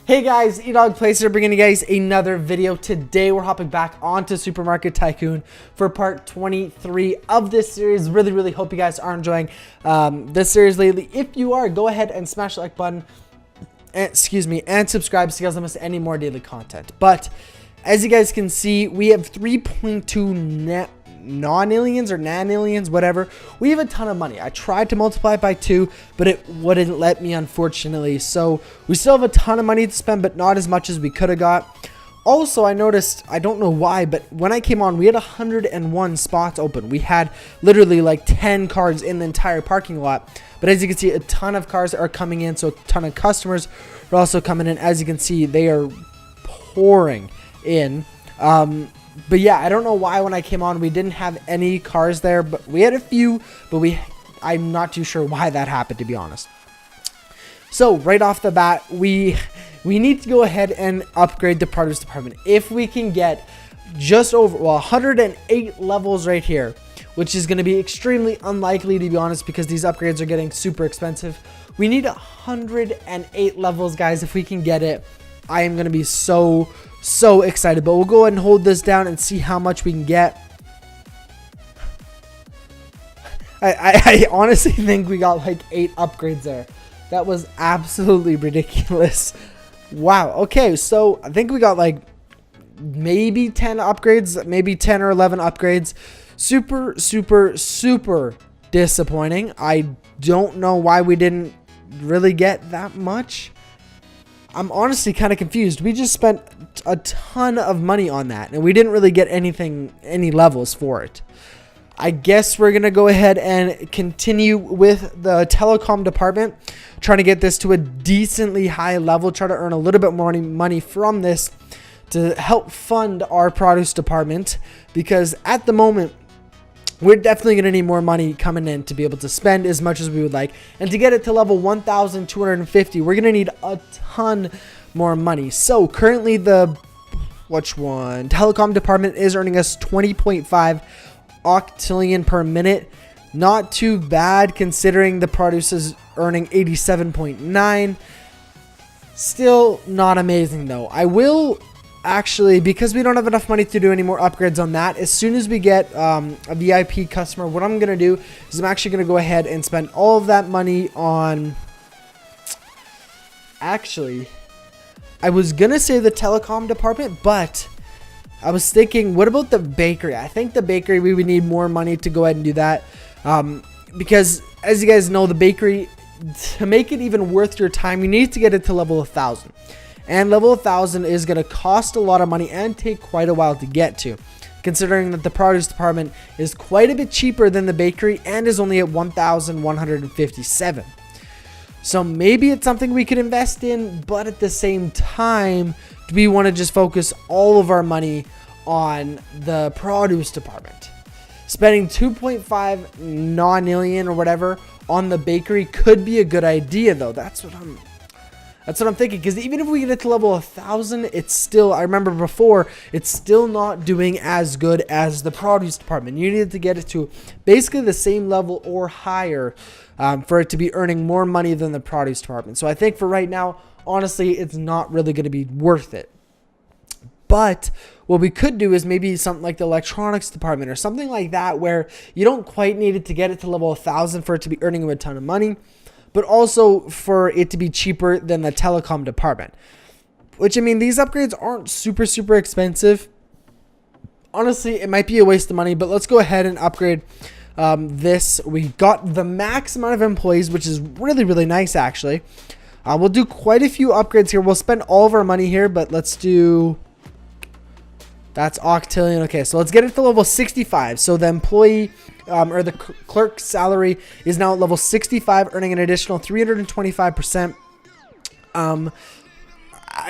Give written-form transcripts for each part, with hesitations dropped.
Hey guys, EdogPlays here, bringing you guys another video. Today we're hopping back onto Supermarket Tycoon for part 23 of this series. Really hope you guys are enjoying this series lately. If you are, go ahead and smash the like button, and subscribe so you guys don't miss any more daily content. But as you guys can see, we have 3.2 non-aliens or nan-aliens, whatever. We have a ton of money. I tried to multiply it by 2, but it wouldn't let me, unfortunately. So we still have a ton of money to spend, but not as much as we could have got. Also, I noticed, I don't know why, but when I came on, we had 101 spots open. We had literally like 10 cars in the entire parking lot. But as you can see, a ton of cars are coming in, so a ton of customers are also coming in. As you can see, they are pouring in. But yeah, I don't know why when I came on we didn't have any cars there, but we had a few, but I'm not too sure why that happened, to be honest. So right off the bat, we need to go ahead and upgrade the produce department. If we can get just over 108 levels right here, which is going to be extremely unlikely, to be honest, because these upgrades are getting super expensive. We need 108 levels, guys. If we can get it, I am going to be so excited. But we'll go ahead and hold this down and see how much we can get. I honestly think we got like 8 upgrades there. That was absolutely ridiculous. Wow. Okay, so I think we got like maybe 10 upgrades, maybe 10 or 11 upgrades. Super disappointing. I don't know why we didn't really get that much. I'm honestly kind of confused. We just spent a ton of money on that, and we didn't really get any levels for it. I guess we're going to go ahead and continue with the telecom department, trying to get this to a decently high level, try to earn a little bit more money from this to help fund our produce department, because at the moment, we're definitely going to need more money coming in to be able to spend as much as we would like. And to get it to level 1,250, we're going to need a ton more money. So currently telecom department is earning us 20.5 octillion per minute. Not too bad considering the produce is earning 87.9. Still not amazing though. I will actually, because we don't have enough money to do any more upgrades on that, as soon as we get a VIP customer, what I'm going to do is I'm actually going to go ahead and spend all of that money on... Actually, I was going to say the telecom department, but I was thinking, what about the bakery? I think the bakery, we would need more money to go ahead and do that. Because, as you guys know, the bakery, to make it even worth your time, you need to get it to level 1,000. And level 1,000 is going to cost a lot of money and take quite a while to get to, considering that the produce department is quite a bit cheaper than the bakery and is only at 1,157. So maybe it's something we could invest in, but at the same time, we want to just focus all of our money on the produce department. Spending 2.5 non-alien or whatever on the bakery could be a good idea, though. That's what I'm thinking, because even if we get it to level 1,000, it's still, I remember before, it's still not doing as good as the produce department. You need to get it to basically the same level or higher for it to be earning more money than the produce department. So I think for right now, honestly, it's not really going to be worth it. But what we could do is maybe something like the electronics department or something like that, where you don't quite need it to get it to level 1,000 for it to be earning a ton of money, but also for it to be cheaper than the telecom department. Which, I mean, these upgrades aren't super expensive. Honestly, it might be a waste of money, but let's go ahead and upgrade this. We got the max amount of employees, which is really nice, actually. We'll do quite a few upgrades here. We'll spend all of our money here, but let's do... That's octillion. Okay, so let's get it to level 65. So the employee or the clerk salary is now at level 65, earning an additional 325%. I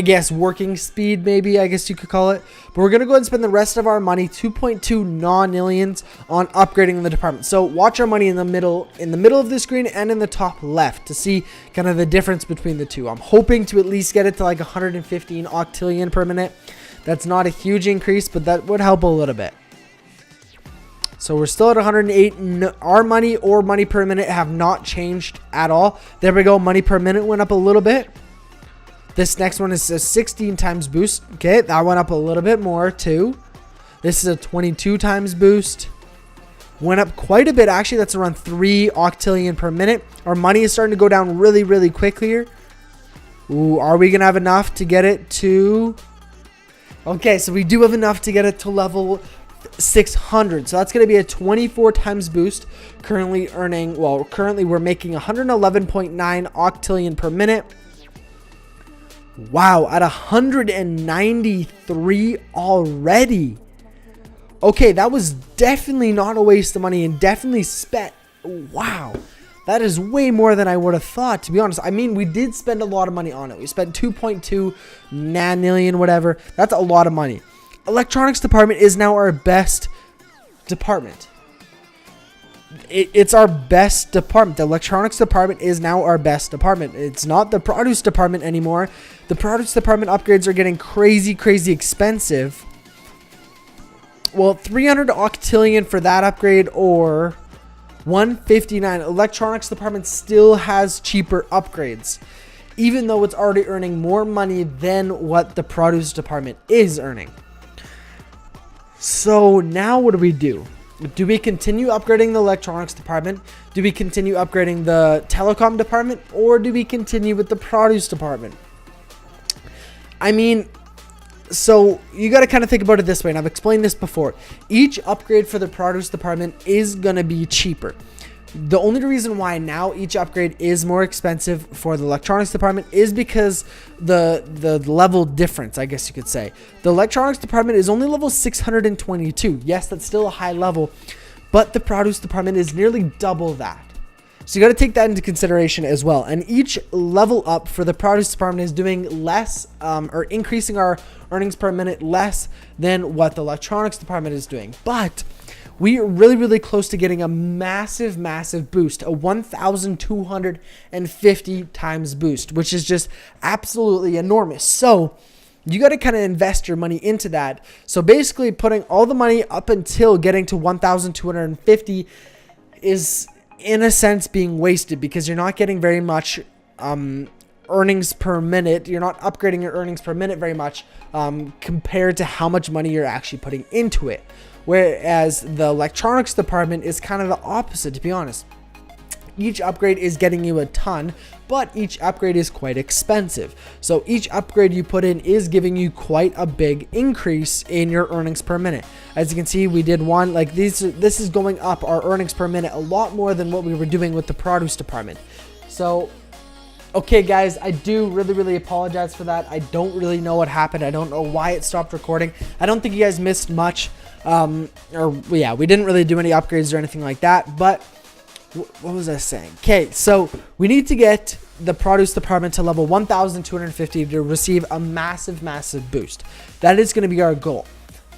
guess working speed, maybe, I guess you could call it. But we're going to go ahead and spend the rest of our money, 2.2 non-aliens, on upgrading the department. So watch our money in the middle of the screen and in the top left to see kind of the difference between the two. I'm hoping to at least get it to like 115 octillion per minute. That's not a huge increase, but that would help a little bit. So we're still at 108. Our money or money per minute have not changed at all. There we go. Money per minute went up a little bit. This next one is a 16 times boost. Okay, that went up a little bit more too. This is a 22 times boost. Went up quite a bit, actually. That's around 3 octillion per minute. Our money is starting to go down really, really quick here. Ooh, are we going to have enough to get it to... Okay, so we do have enough to get it to level 600. So that's going to be a 24 times boost. Currently we're making 111.9 octillion per minute. Wow, at 193 already. Okay, that was definitely not a waste of money and definitely spent. Wow, that is way more than I would have thought, to be honest. I mean, we did spend a lot of money on it. We spent 2.2 nanillion, whatever. That's a lot of money. Electronics department is now our best department. It's our best department. The electronics department is now our best department. It's not the produce department anymore. The produce department upgrades are getting crazy, crazy expensive. Well, 300 octillion for that upgrade or 159. Electronics department still has cheaper upgrades, even though it's already earning more money than what the produce department is earning. So now what do we do? Do we continue upgrading the electronics department? Do we continue upgrading the telecom department? Or do we continue with the produce department? I mean, so you got to kind of think about it this way, and I've explained this before. Each upgrade for the produce department is going to be cheaper. The only reason why now each upgrade is more expensive for the electronics department is because the level difference, I guess you could say. The electronics department is only level 622. Yes, that's still a high level, but the produce department is nearly double that. So you got to take that into consideration as well. And each level up for the produce department is doing less or increasing our earnings per minute less than what the electronics department is doing. But we are really, really close to getting a massive, massive boost, a 1,250 times boost, which is just absolutely enormous. So you got to kind of invest your money into that. So basically putting all the money up until getting to 1,250 is in a sense being wasted because you're not getting very much earnings per minute. You're not upgrading your earnings per minute very much compared to how much money you're actually putting into it. Whereas the electronics department is kind of the opposite, to be honest. Each upgrade is getting you a ton, but each upgrade is quite expensive. So each upgrade you put in is giving you quite a big increase in your earnings per minute. As you can see, we did one like this is going up our earnings per minute a lot more than what we were doing with the produce department. So okay guys, I do really apologize for that. I don't really know what happened. I don't know why it stopped recording. I don't think you guys missed much. Yeah, we didn't really do any upgrades or anything like that, but what was I saying? Okay, so we need to get the produce department to level 1,250 to receive a massive boost. That is going to be our goal.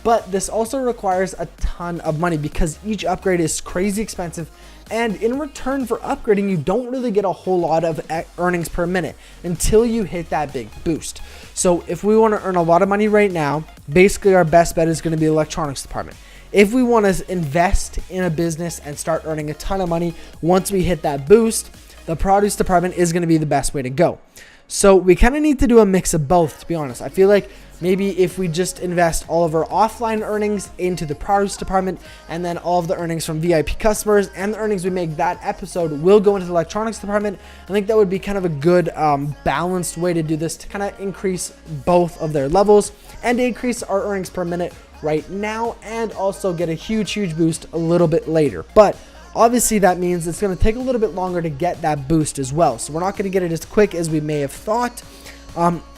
But this also requires a ton of money because each upgrade is crazy expensive. And in return for upgrading, you don't really get a whole lot of earnings per minute until you hit that big boost. So if we want to earn a lot of money right now, basically our best bet is going to be the electronics department. If we want to invest in a business and start earning a ton of money once we hit that boost, the produce department is going to be the best way to go. So we kind of need to do a mix of both, to be honest. I feel like maybe if we just invest all of our offline earnings into the produce department and then all of the earnings from VIP customers and the earnings we make that episode will go into the electronics department, I think that would be kind of a good balanced way to do this to kind of increase both of their levels and increase our earnings per minute right now and also get a huge boost a little bit later. But obviously that means it's going to take a little bit longer to get that boost as well. So we're not going to get it as quick as we may have thought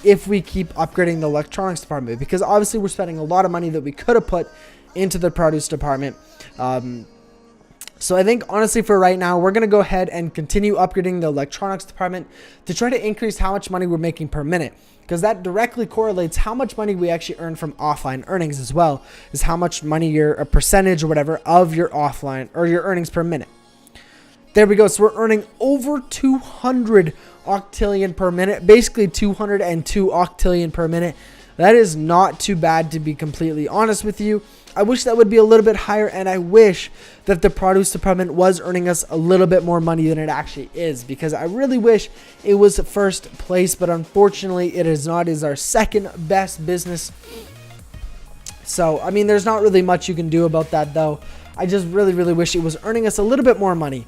if we keep upgrading the electronics department, because obviously we're spending a lot of money that we could have put into the produce department. So I think honestly for right now, we're going to go ahead and continue upgrading the electronics department to try to increase how much money we're making per minute, because that directly correlates how much money we actually earn from offline earnings as well, is how much money a percentage or whatever of your offline or your earnings per minute. There we go. So we're earning over 200 octillion per minute, basically 202 octillion per minute. That is not too bad, to be completely honest with you. I wish that would be a little bit higher, and I wish that the produce department was earning us a little bit more money than it actually is, because I really wish it was first place, but unfortunately it is not. It is our second best business. So, I mean, there's not really much you can do about that, though. I just really, really wish it was earning us a little bit more money.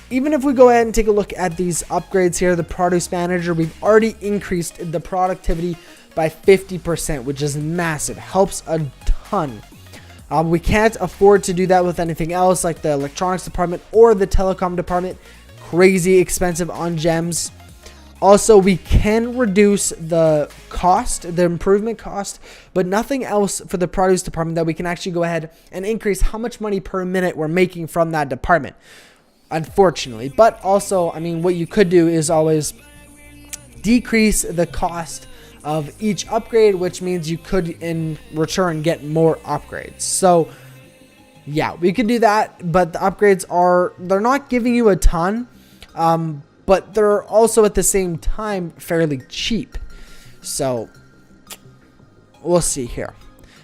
Even if we go ahead and take a look at these upgrades here, the produce manager, we've already increased the productivity by 50%, which is massive. Helps a ton. We can't afford to do that with anything else like the electronics department or the telecom department. Crazy expensive on gems. Also, we can reduce the cost, the improvement cost, but nothing else for the produce department that we can actually go ahead and increase how much money per minute we're making from that department, unfortunately. But also, I mean, what you could do is always decrease the cost of each upgrade, which means you could in return get more upgrades. So yeah, we could do that, but the upgrades they're not giving you a ton, but they're also at the same time fairly cheap. So we'll see here.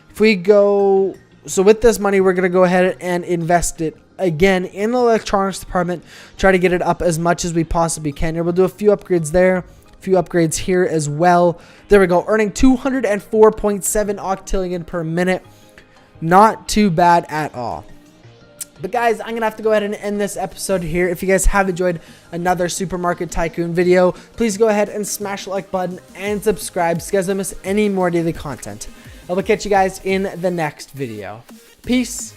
If we go, so with this money, we're going to go ahead and invest it again in the electronics department, try to get it up as much as we possibly can. Here, we'll do a few upgrades there, a few upgrades here as well. There we go, earning 204.7 octillion per minute. Not too bad at all. But guys, I'm going to have to go ahead and end this episode here. If you guys have enjoyed another Supermarket Tycoon video, please go ahead and smash the like button and subscribe so you guys don't miss any more daily content. I will catch you guys in the next video. Peace.